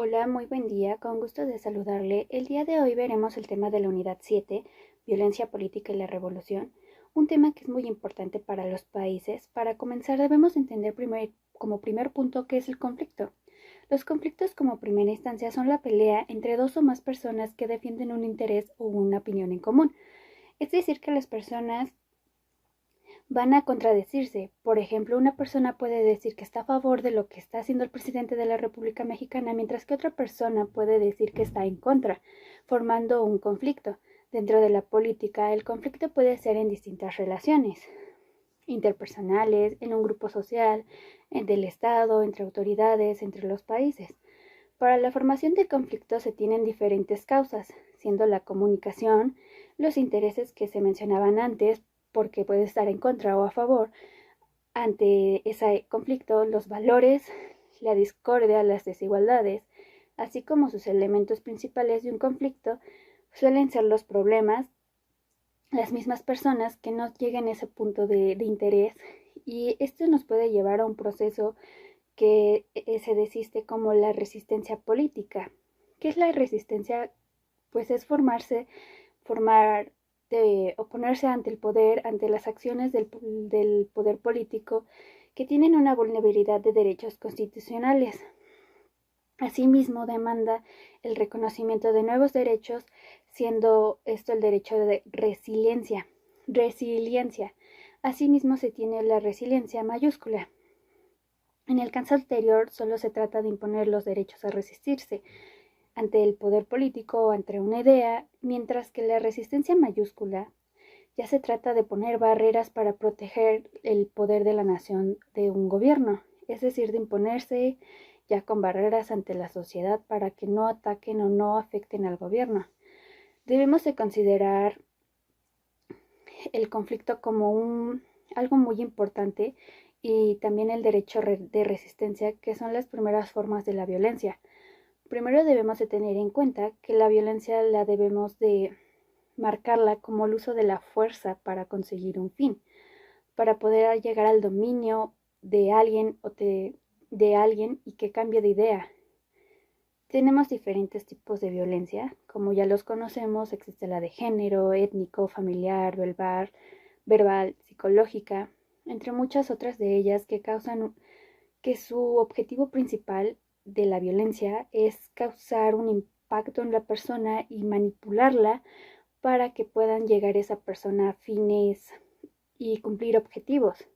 Hola, muy buen día, con gusto de saludarle. El día de hoy veremos el tema de la unidad 7, violencia política y la revolución, un tema que es muy importante para los países. Para comenzar debemos entender como primer punto qué es el conflicto. Los conflictos como primera instancia son la pelea entre dos o más personas que defienden un interés o una opinión en común. Es decir, que las personas van a contradecirse. Por ejemplo, una persona puede decir que está a favor de lo que está haciendo el presidente de la República Mexicana, mientras que otra persona puede decir que está en contra, formando un conflicto. Dentro de la política, el conflicto puede ser en distintas relaciones interpersonales, en un grupo social, del Estado, entre autoridades, entre los países. Para la formación de conflictos se tienen diferentes causas, siendo la comunicación, los intereses que se mencionaban antes, porque puede estar en contra o a favor, ante ese conflicto, los valores, la discordia, las desigualdades, así como sus elementos principales de un conflicto, suelen ser los problemas, las mismas personas que no lleguen a ese punto de interés, y esto nos puede llevar a un proceso que se desiste como la resistencia política. ¿Qué es la resistencia? Pues es oponerse ante el poder, ante las acciones del poder político que tienen una vulnerabilidad de derechos constitucionales. Asimismo, demanda el reconocimiento de nuevos derechos, siendo esto el derecho de resiliencia. Asimismo, se tiene la resiliencia mayúscula. En el caso anterior, solo se trata de imponer los derechos a resistirse ante el poder político o ante una idea, mientras que la resistencia mayúscula ya se trata de poner barreras para proteger el poder de la nación de un gobierno, es decir, de imponerse ya con barreras ante la sociedad para que no ataquen o no afecten al gobierno. Debemos de considerar el conflicto como algo muy importante y también el derecho de resistencia, que son las primeras formas de la violencia. Primero debemos de tener en cuenta que la violencia la debemos de marcarla como el uso de la fuerza para conseguir un fin, para poder llegar al dominio de alguien de alguien y que cambie de idea. Tenemos diferentes tipos de violencia, como ya los conocemos, existe la de género, étnico, familiar, verbal, psicológica, entre muchas otras de ellas que causan que su objetivo principal de la violencia es causar un impacto en la persona y manipularla para que puedan llegar esa persona a fines y cumplir objetivos.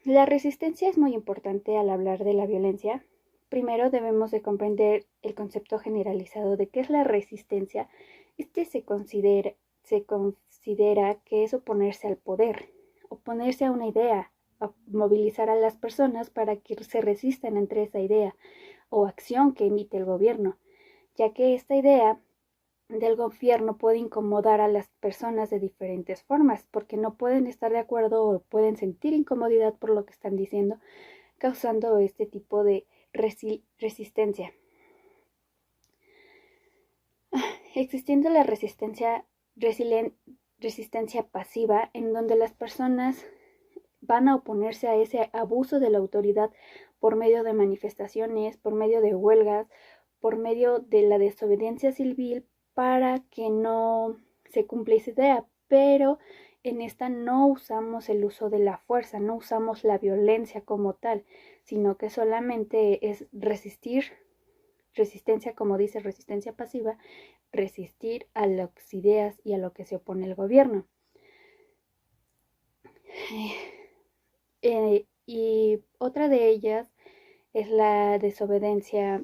La resistencia es muy importante al hablar de la violencia. Primero debemos de comprender el concepto generalizado de qué es la resistencia. Este se considera que es oponerse al poder, oponerse a una idea, a movilizar a las personas para que se resistan entre esa idea o acción que emite el gobierno, ya que esta idea del gobierno puede incomodar a las personas de diferentes formas, porque no pueden estar de acuerdo o pueden sentir incomodidad por lo que están diciendo, causando este tipo de resistencia. Existiendo la resistencia pasiva, en donde las personas van a oponerse a ese abuso de la autoridad por medio de manifestaciones, por medio de huelgas, por medio de la desobediencia civil para que no se cumpla esa idea, pero en esta no usamos el uso de la fuerza, no usamos la violencia como tal, sino que solamente es resistencia, como dice, resistencia pasiva, resistir a las ideas y a lo que se opone el gobierno. Y otra de ellas es la desobediencia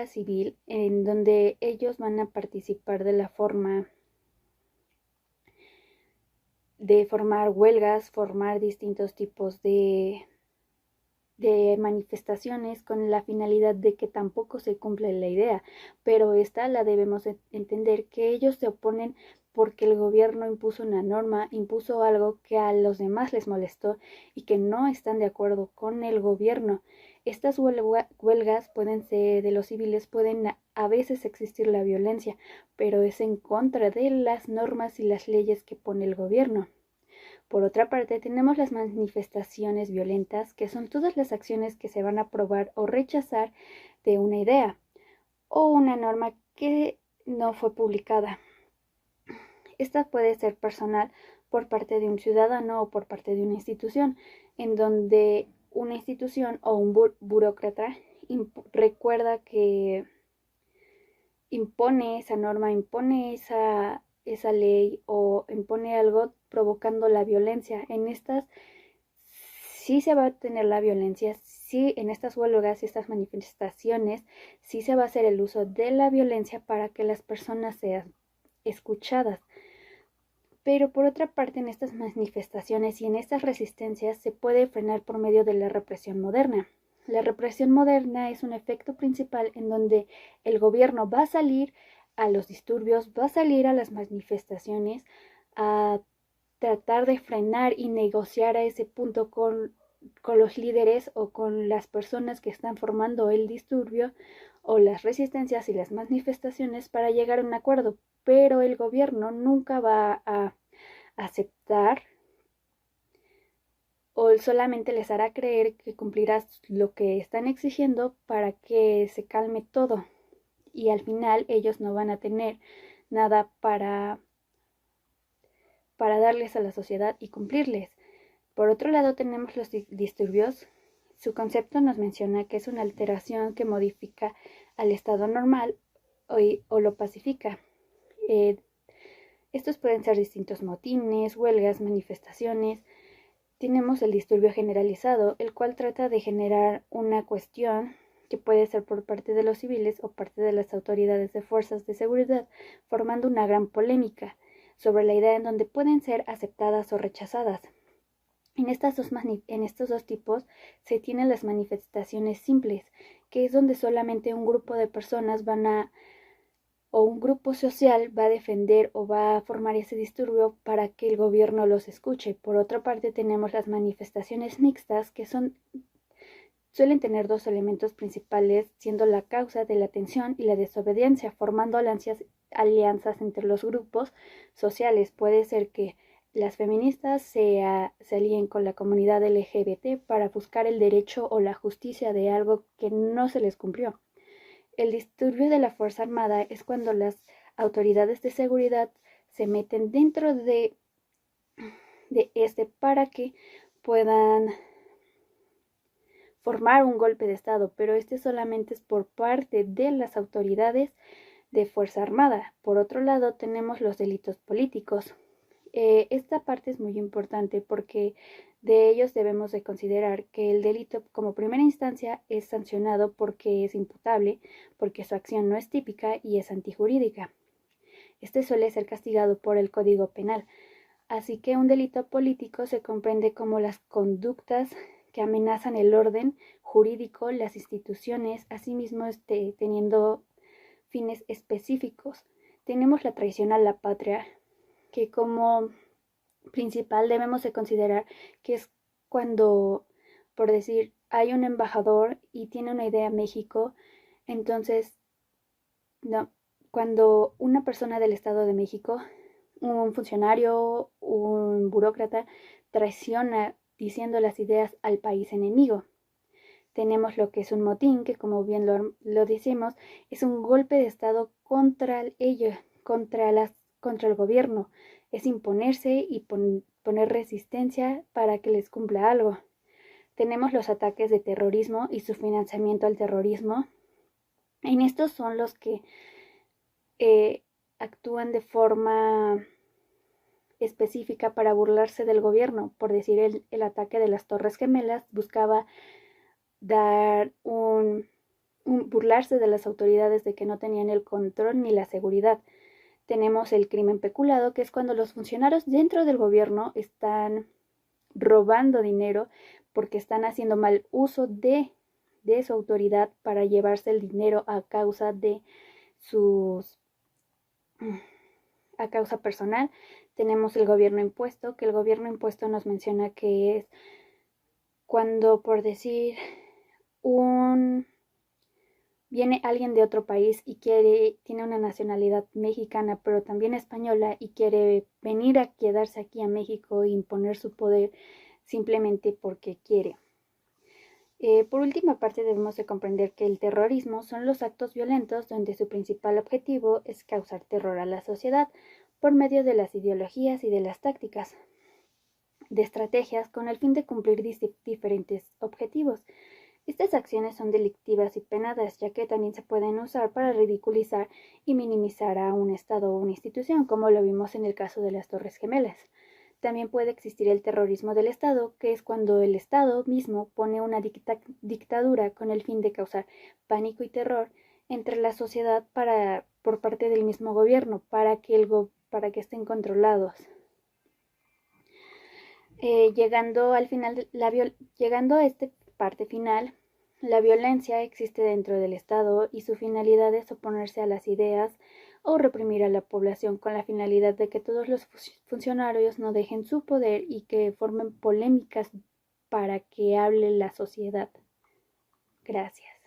civil, en donde ellos van a participar de la forma de formar huelgas, formar distintos tipos de manifestaciones con la finalidad de que tampoco se cumple la idea, pero esta la debemos entender que ellos se oponen porque el gobierno impuso una norma, impuso algo que a los demás les molestó y que no están de acuerdo con el gobierno. Estas huelgas pueden ser de los civiles, pueden a veces existir la violencia, pero es en contra de las normas y las leyes que pone el gobierno. Por otra parte, tenemos las manifestaciones violentas, que son todas las acciones que se van a aprobar o rechazar de una idea o una norma que no fue publicada. Esta puede ser personal por parte de un ciudadano o por parte de una institución, en donde una institución o un burócrata recuerda que impone esa norma, impone esa ley o impone algo provocando la violencia. En estas sí se va a tener la violencia, sí en estas huelgas y estas manifestaciones sí se va a hacer el uso de la violencia para que las personas sean escuchadas. Pero por otra parte, en estas manifestaciones y en estas resistencias se puede frenar por medio de la represión moderna. La represión moderna es un efecto principal en donde el gobierno va a salir a los disturbios, va a salir a las manifestaciones a tratar de frenar y negociar a ese punto con los líderes o con las personas que están formando el disturbio o las resistencias y las manifestaciones para llegar a un acuerdo, pero el gobierno nunca va a aceptar o solamente les hará creer que cumplirás lo que están exigiendo para que se calme todo y al final ellos no van a tener nada para darles a la sociedad y cumplirles. Por otro lado tenemos los disturbios. Su concepto nos menciona que es una alteración que modifica al estado normal o lo pacifica. Estos pueden ser distintos motines, huelgas, manifestaciones. Tenemos el disturbio generalizado, el cual trata de generar una cuestión que puede ser por parte de los civiles o parte de las autoridades de fuerzas de seguridad, formando una gran polémica sobre la idea en donde pueden ser aceptadas o rechazadas. En estos dos tipos se tienen las manifestaciones simples, que es donde solamente un grupo de personas o un grupo social va a defender o va a formar ese disturbio para que el gobierno los escuche. Por otra parte, tenemos las manifestaciones mixtas, que suelen tener dos elementos principales, siendo la causa de la tensión y la desobediencia, formando alianzas entre los grupos sociales. Puede ser que las feministas se alíen con la comunidad LGBT para buscar el derecho o la justicia de algo que no se les cumplió. El disturbio de la Fuerza Armada es cuando las autoridades de seguridad se meten dentro de este para que puedan formar un golpe de Estado, pero este solamente es por parte de las autoridades de Fuerza Armada. Por otro lado, tenemos los delitos políticos. Esta parte es muy importante porque de ellos debemos de considerar que el delito como primera instancia es sancionado porque es imputable, porque su acción no es típica y es antijurídica. Este suele ser castigado por el Código Penal. Así que un delito político se comprende como las conductas que amenazan el orden jurídico, las instituciones, asimismo teniendo fines específicos. Tenemos la traición a la patria, que como principal debemos de considerar que es cuando, por decir, hay un embajador y tiene una idea México, entonces, no, cuando una persona del Estado de México, un funcionario, un burócrata, traiciona diciendo las ideas al país enemigo. Tenemos lo que es un motín, que como bien lo decimos, es un golpe de Estado contra ellos, contra el gobierno. Es imponerse y poner resistencia para que les cumpla algo. Tenemos los ataques de terrorismo y su financiamiento al terrorismo. En estos son los que actúan de forma específica para burlarse del gobierno. Por decir, el ataque de las Torres Gemelas buscaba burlarse de las autoridades de que no tenían el control ni la seguridad. Tenemos el crimen peculado, que es cuando los funcionarios dentro del gobierno están robando dinero porque están haciendo mal uso de su autoridad para llevarse el dinero a causa personal. Tenemos el gobierno impuesto, que el gobierno impuesto nos menciona que es cuando, por decir, un viene alguien de otro país y tiene una nacionalidad mexicana, pero también española y quiere venir a quedarse aquí a México e imponer su poder simplemente porque quiere. Por última parte, debemos de comprender que el terrorismo son los actos violentos donde su principal objetivo es causar terror a la sociedad por medio de las ideologías y de las tácticas, de estrategias con el fin de cumplir diferentes objetivos. Estas acciones son delictivas y penadas, ya que también se pueden usar para ridiculizar y minimizar a un Estado o una institución, como lo vimos en el caso de las Torres Gemelas. También puede existir el terrorismo del Estado, que es cuando el Estado mismo pone una dictadura con el fin de causar pánico y terror entre la sociedad por parte del mismo gobierno, para que estén controlados. Llegando a esta parte final, la violencia existe dentro del Estado y su finalidad es oponerse a las ideas o reprimir a la población con la finalidad de que todos los funcionarios no dejen su poder y que formen polémicas para que hable la sociedad. Gracias.